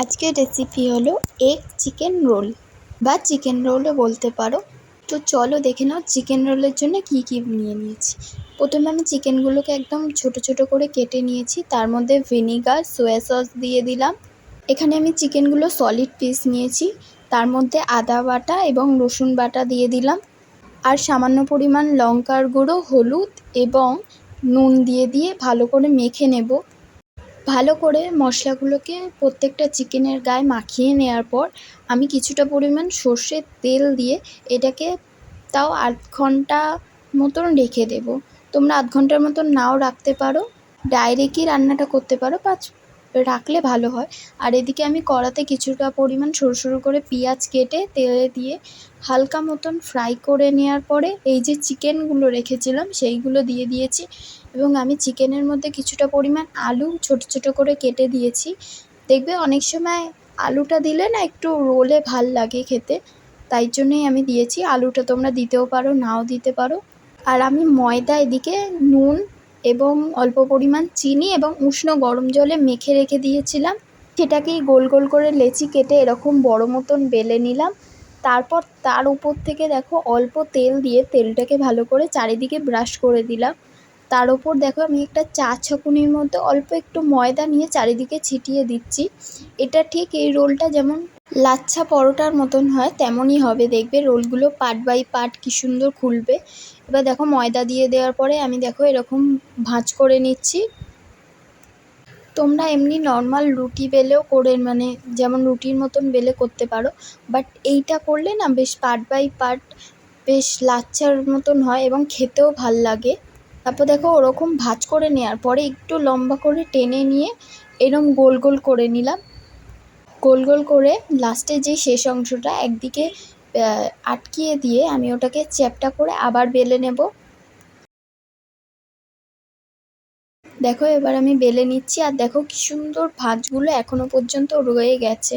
আজকের রেসিপি হলো egg chicken roll বা চিকেন রোলও বলতে পারো। তো চলো দেখে নাও চিকেন রোলের জন্য কি কি নিয়ে নিয়েছি। প্রথমে আমি চিকেনগুলোকে একদম ছোট ছোট করে কেটে নিয়েছি, তার মধ্যে ভিনিগার সোয়া সস দিয়ে দিলাম। এখানে আমি চিকেনগুলো সলিড পিস নিয়েছি, তার মধ্যে আদা বাটা এবং রসুন বাটা দিয়ে দিলাম, আর সামান্য পরিমাণ লঙ্কার গুঁড়ো, হলুদ এবং নুন দিয়ে ভালো করে মেখে নেব। ভালো করে মশলাগুলোকে প্রত্যেকটা চিকেনের গায়ে মাখিয়ে নেওয়ার পর আমি কিছুটা পরিমাণ সর্ষের তেল দিয়ে এটাকে তাও ৮ ঘন্টা মতন রেখে দেব। তোমরা ৮ ঘন্টার মতন নাও রাখতে পারো, ডাইরেক্টই রান্নাটা করতে পারো, বা রাখলে ভালো হয়। আর এদিকে আমি কড়াতে কিছুটা পরিমাণ সরু সরু করে পেঁয়াজ কেটে তেলে দিয়ে হালকা মতন ফ্রাই করে নেওয়ার পরে এই যে চিকেনগুলো রেখেছিলাম সেইগুলো দিয়ে দিয়েছি, এবং আমি চিকেনের মধ্যে কিছুটা পরিমাণ আলু ছোট ছোট করে কেটে দিয়েছি। দেখবে অনেক সময় আলুটা দিলে না একটু রোলে ভাল লাগে খেতে, তাই জন্যই আমি দিয়েছি। আলুটা তোমরা দিতেও পারো, নাও দিতে পারো। আর আমি ময়দা এদিকে নুন এবং অল্প পরিমাণ চিনি এবং উষ্ণ গরম জলে মেখে রেখে দিয়েছিলাম। সেটাকেই গোল গোল করে লেচি কেটে এরকম বড় মতন বেলে নিলাম। তারপর তার উপর থেকে দেখো অল্প তেল দিয়ে তেলটাকে ভালো করে চারিদিকে ব্রাশ করে দিলাম। তার ওপর দেখো আমি একটা চা ছাঁকুনির মধ্যে অল্প একটু ময়দা নিয়ে চারিদিকে ছিটিয়ে দিচ্ছি। এটা ঠিক এই রোলটা যেমন লাচ্ছা পরোটার মতন হয় তেমনই হবে, দেখবে রোলগুলো পার্ট বাই পার্ট কী সুন্দর খুলবে। এবার দেখো ময়দা দিয়ে দেওয়ার পরে আমি দেখো এরকম ভাঁজ করে নিচ্ছি। তোমরা এমনি নর্মাল রুটি বেলেও করে মানে যেমন রুটির মতন বেলে করতে পারো, বাট এইটা করলে না বেশ পার্ট বাই পার্ট বেশ লাচ্ছার মতন হয় এবং খেতেও ভাল লাগে। তারপর দেখো ওরকম ভাঁজ করে নেওয়ার পরে একটু লম্বা করে টেনে নিয়ে এরম গোল গোল করে নিলাম। গোল গোল করে লাস্টে যে শেষ অংশটা একদিকে আটকিয়ে দিয়ে আমি ওটাকে চ্যাপ্টা করে আবার বেলে নেব। দেখো এবার আমি বেলে নিচ্ছি, আর দেখো কি সুন্দর ভাঁজগুলো এখনো পর্যন্ত রয়ে গেছে।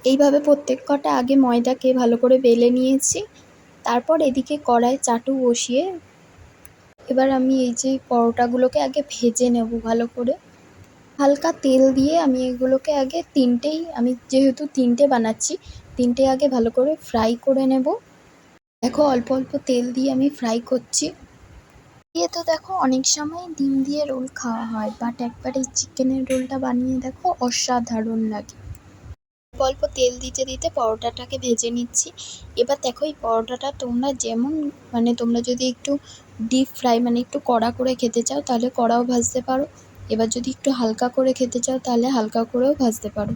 এইভাবে প্রত্যেক কটা আগে ময়দাকে ভালো করে বেলে নিয়েছি। তারপর এদিকে কড়াই চাটু বসিয়ে এবার আমি এই যে পরোটাগুলোকে আগে ভেজে নেব ভালো করে। হালকা তেল দিয়ে আমি এগুলোকে আগে আমি যেহেতু তিনটে বানাচ্ছি, তিনটে আগে ভালো করে ফ্রাই করে নেব। দেখো অল্প অল্প তেল দিয়ে আমি ফ্রাই করছি। দিয়ে তো দেখো অনেক সময় ডিম দিয়ে রোল খাওয়া হয়, বাট একবার এই চিকেনের রোলটা বানিয়ে দেখো অসাধারণ লাগে। অল্প অল্প তেল দিতে দিতে পরোটাটাকে ভেজে নিচ্ছি। এবার দেখো এই পরোটাটা তোমরা যেমন মানে তোমরা যদি একটু ডিপ ফ্রাই মানে একটু কড়া করে খেতে চাও তাহলে কড়াও ভাজতে পারো, এবার যদি একটু হালকা করে খেতে চাও তাহলে হালকা করেও ভাজতে পারো।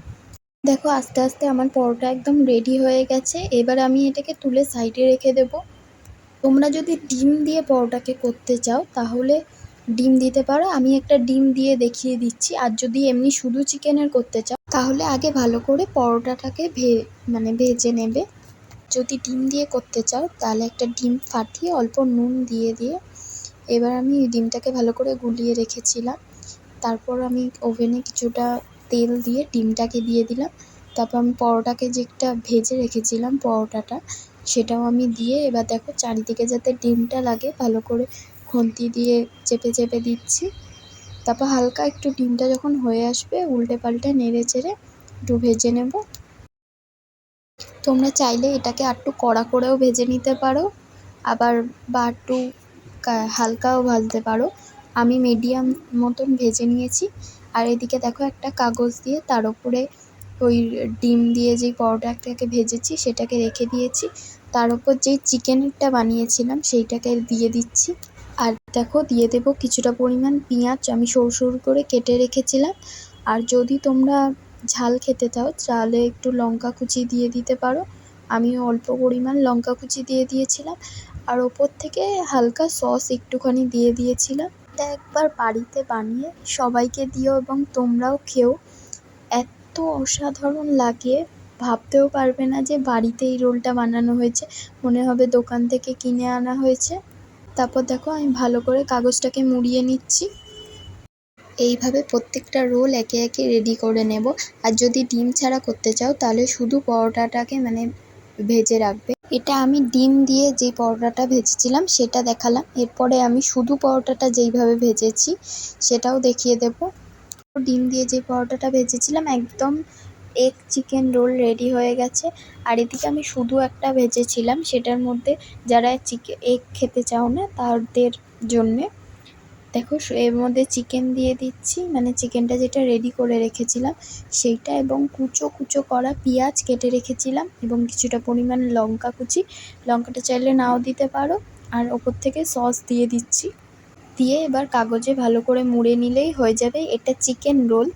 দেখো আস্তে আস্তে আমার পরোটা একদম রেডি হয়ে গেছে। এবার আমি এটাকে তুলে সাইডে রেখে দেবো। তোমরা যদি ডিম দিয়ে পরোটাকে করতে চাও তাহলে ডিম দিতে পারো, আমি একটা ডিম দিয়ে দেখিয়ে দিচ্ছি। আর যদি এমনি শুধু চিকেনের করতে চাও তাহলে আগে ভালো করে পরোটাটাকে ভেজে নেবে। যদি ডিম দিয়ে করতে চাও তাহলে একটা ডিম ফাটিয়ে অল্প নুন দিয়ে এবার আমি ডিমটাকে ভালো করে গুলিয়ে রেখেছিলাম। তারপর আমি ওভেনে কিছুটা তেল দিয়ে ডিমটাকে দিয়ে দিলাম। তারপর আমি পরোটাকে যে একটা ভেজে রেখেছিলাম পরোটাটা সেটাও আমি দিয়ে এবার দেখো চারিদিকে যাতে ডিমটা লাগে ভালো করে খুন্তি দিয়ে চেপে চেপে দিচ্ছি। তারপর হালকা একটু ডিমটা যখন হয়ে আসবে উল্টে পাল্টে নেড়ে চেড়ে একটু ভেজে নেব। তোমরা চাইলে এটাকে আরটু কড়া করেও ভেজে নিতে পারো, আবার বা একটু হালকাও ভাজতে পারো। আমি মিডিয়াম মতন ভেজে নিয়েছি। আর এদিকে দেখো একটা কাগজ দিয়ে তার উপরে ওই ডিম দিয়ে যেই পরোটাটাকে ভেজেছি সেটাকে রেখে দিয়েছি। তার উপর যেই চিকেনেরটা বানিয়েছিলাম সেইটাকে দিয়ে দিচ্ছি। আর দেখো দিয়ে দেবো কিছুটা পরিমাণ পেঁয়াজ আমি সরু সরু করে কেটে রেখেছিলাম। আর যদি তোমরা ঝাল খেতে চাও তাহলে একটু লঙ্কা কুচি দিয়ে দিতে পারো, আমি অল্প পরিমাণ লঙ্কা কুচি দিয়ে দিয়েছিলাম। আর ওপর থেকে হালকা সস একটুখানি দিয়ে দিয়েছিলাম। এটা একবার বাড়িতে বানিয়ে সবাইকে দিও এবং তোমরাও খেও, এত অসাধারণ লাগে ভাবতেও পারবে না যে বাড়িতে এই রোলটা বানানো হয়েছে, মনে হবে দোকান থেকে কিনে আনা হয়েছে। তারপর দেখো আমি ভালো করে কাগজটাকে মুড়িয়ে নিচ্ছি। এইভাবে প্রত্যেকটা রোল একে একে রেডি করে নেব। আর যদি ডিম ছাড়া করতে চাও তাহলে শুধু পরোটাটাকে ভেজে রাখবে। এটা আমি ডিম দিয়ে যে পরোটাটা ভেজেছিলাম সেটা দেখালাম, এরপরে আমি শুধু পরোটাটা যেইভাবে ভেজেছি সেটাও দেখিয়ে দেব। ডিম দিয়ে যে পরোটাটা ভেজেছিলাম একদম এগ চিকেন রোল রেডি হয়ে গেছে। আর এদিকে আমি শুধু একটা ভেজেছিলাম, সেটার মধ্যে যারা এগ খেতে চাও না তাদের জন্যে। দেখো এর মধ্যে চিকেন দিয়ে দিচ্ছি, মানে চিকেনটা যেটা রেডি করে রেখেছিলাম সেইটা, এবং কুচো কুচো করা পেঁয়াজ কেটে রেখেছিলাম, এবং কিছুটা পরিমাণ লঙ্কা কুচি, লঙ্কাটা চাইলে নাও দিতে পারো। আর ওপর থেকে সস দিয়ে দিচ্ছি, দিয়ে এবার কাগজে ভালো করে মুড়ে নিলেই হয়ে যাবে এটা চিকেন রোল।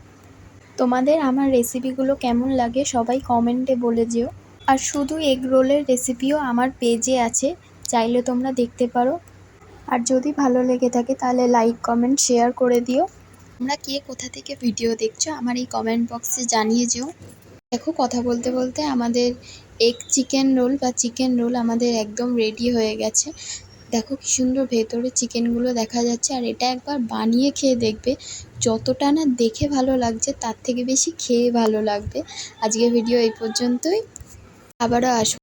তোমাদের আমার রেসিপিগুলো কেমন লাগে সবাই কমেন্টে বলে যেও। আর শুধু এগ রোলের রেসিপিও আমার পেজে আছে, চাইলে তোমরা দেখতে পারো। আর যদি ভালো লেগে থাকে তাহলে লাইক কমেন্ট শেয়ার করে দিও। তোমরা কে কোথা থেকে ভিডিও দেখছো আমার এই কমেন্ট বক্সে জানিয়ে যেও। দেখো কথা বলতে বলতে আমাদের এগ চিকেন রোল বা চিকেন রোল আমাদের একদম রেডি হয়ে গেছে। দেখো কি সুন্দর ভেতরে চিকেনগুলো দেখা যাচ্ছে। আর এটা একবার বানিয়ে খেয়ে দেখবে, যতটা না দেখে ভালো লাগছে তার থেকে বেশি খেয়ে ভালো লাগবে। আজকের ভিডিও এই পর্যন্তই, আবারও আসবো।